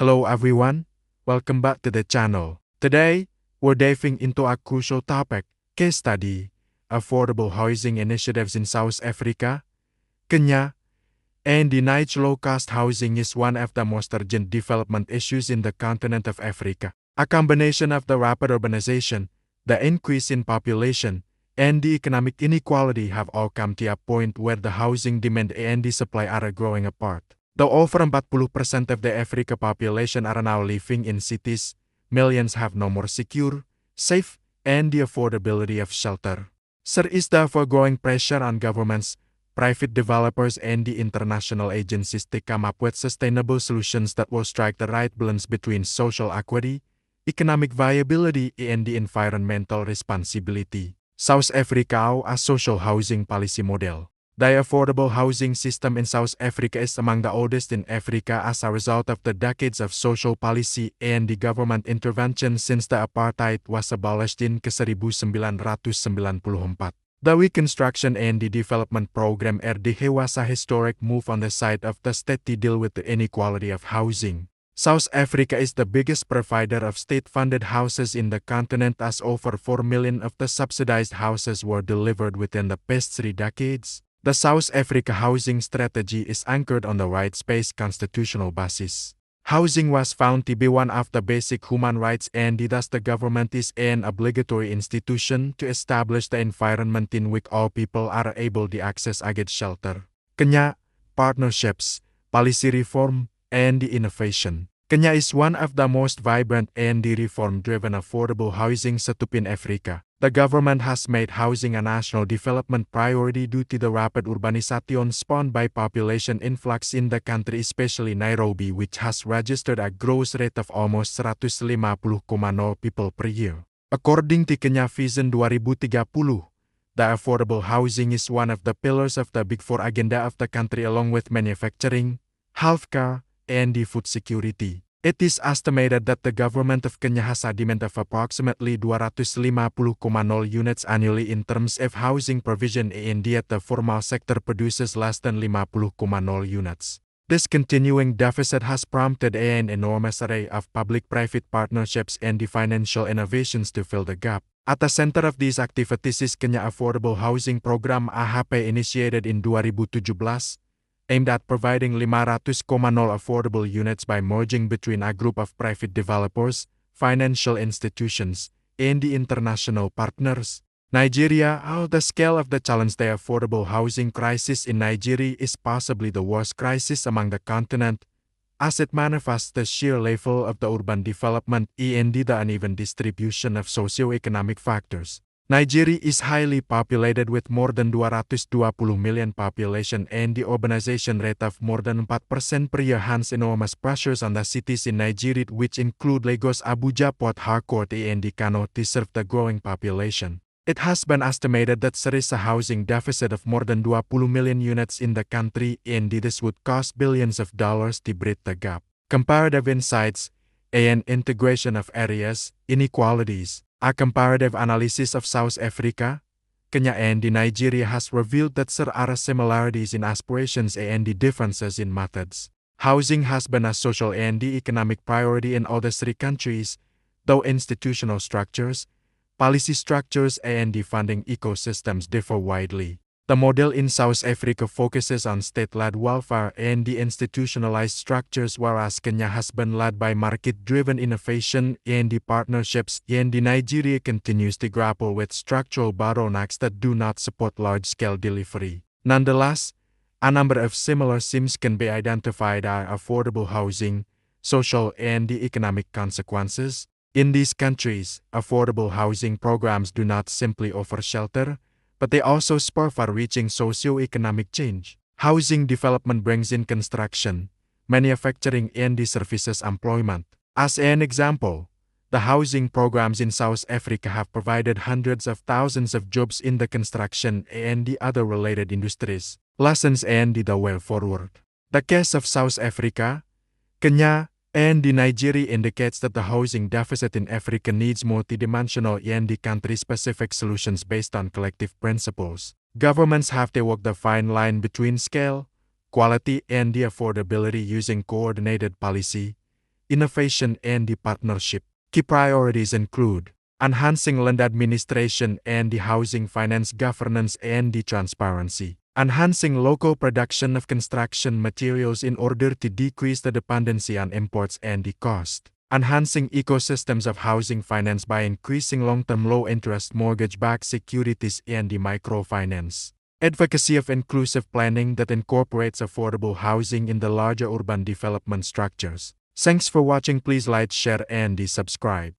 Hello everyone, welcome back to the channel. Today, we're diving into a crucial topic, case study, affordable housing initiatives in South Africa, Kenya, and denied low-cost housing is one of the most urgent development issues in the continent of Africa. A combination of the rapid urbanization, the increase in population, and the economic inequality have all come to a point where the housing demand and the supply are growing apart. Though over 40% of the Africa population are now living in cities, millions have no more secure, safe, and the affordability of shelter. There is therefore growing pressure on governments, private developers, and the international agencies to come up with sustainable solutions that will strike the right balance between social equity, economic viability, and the environmental responsibility. South Africa a social housing policy model. The affordable housing system in South Africa is among the oldest in Africa as a result of the decades of social policy and the government intervention since the apartheid was abolished in 1994. The Reconstruction and the Development Program RDH was a historic move on the side of the state to deal with the inequality of housing. South Africa is the biggest provider of state-funded houses in the continent as over 4 million of the subsidized houses were delivered within the past 3 decades. The South Africa housing strategy is anchored on the rights-based constitutional basis. Housing was found to be one of the basic human rights and thus the government is an obligatory institution to establish the environment in which all people are able to access a good shelter. Kenya, partnerships, policy reform, and the innovation. Kenya is one of the most vibrant and reform-driven affordable housing setup in Africa. The government has made housing a national development priority due to the rapid urbanization spawned by population influx in the country, especially Nairobi, which has registered a growth rate of almost 150,000 people per year. According to Kenya Vision 2030, the affordable housing is one of the pillars of the Big Four agenda of the country along with manufacturing, healthcare, and the food security. It is estimated that the government of Kenya has a demand of approximately 250,000 units annually in terms of housing provision and yet the formal sector produces less than 50,000 units. This continuing deficit has prompted an enormous array of public-private partnerships and the financial innovations to fill the gap. At the center of these activities is Kenya Affordable Housing Program AHP initiated in 2017, aimed at providing 500,000 affordable units by merging between a group of private developers, financial institutions, and the international partners. Nigeria, the scale of the challenge, the affordable housing crisis in Nigeria is possibly the worst crisis among the continent, as it manifests the sheer level of the urban development and the uneven distribution of socio-economic factors. Nigeria is highly populated with more than 220 million population and the urbanization rate of more than 4% per year, hence enormous pressures on the cities in Nigeria, which include Lagos, Abuja, Port Harcourt, and Kano, to serve the growing population. It has been estimated that there is a housing deficit of more than 20 million units in the country and this would cost billions of dollars to bridge the gap. Comparative insights and integration of areas, inequalities. A comparative analysis of South Africa, Kenya, and Nigeria has revealed that there are similarities in aspirations and differences in methods. Housing has been a social and economic priority in all the 3 countries, though institutional structures, policy structures, and funding ecosystems differ widely. The model in South Africa focuses on state-led welfare and the institutionalized structures, whereas Kenya has been led by market-driven innovation and the partnerships, and Nigeria continues to grapple with structural bottlenecks that do not support large-scale delivery. Nonetheless, a number of similar themes can be identified as affordable housing, social and the economic consequences. In these countries, affordable housing programs do not simply offer shelter, but they also spur far-reaching socio-economic change. Housing development brings in construction, manufacturing, and the services employment. As an example, the housing programs in South Africa have provided hundreds of thousands of jobs in the construction and the other related industries. Lessons and the way forward. The case of South Africa, Kenya, and Nigeria indicates that the housing deficit in Africa needs multidimensional and country-specific solutions based on collective principles. Governments have to walk the fine line between scale, quality, and the affordability using coordinated policy, innovation, and the partnership. Key priorities include enhancing land administration and the housing finance governance and the transparency, enhancing local production of construction materials in order to decrease the dependency on imports and the cost, enhancing ecosystems of housing finance by increasing long-term low-interest mortgage-backed securities and the microfinance, advocacy of inclusive planning that incorporates affordable housing in the larger urban development structures. Thanks for watching. Please like, share, and subscribe.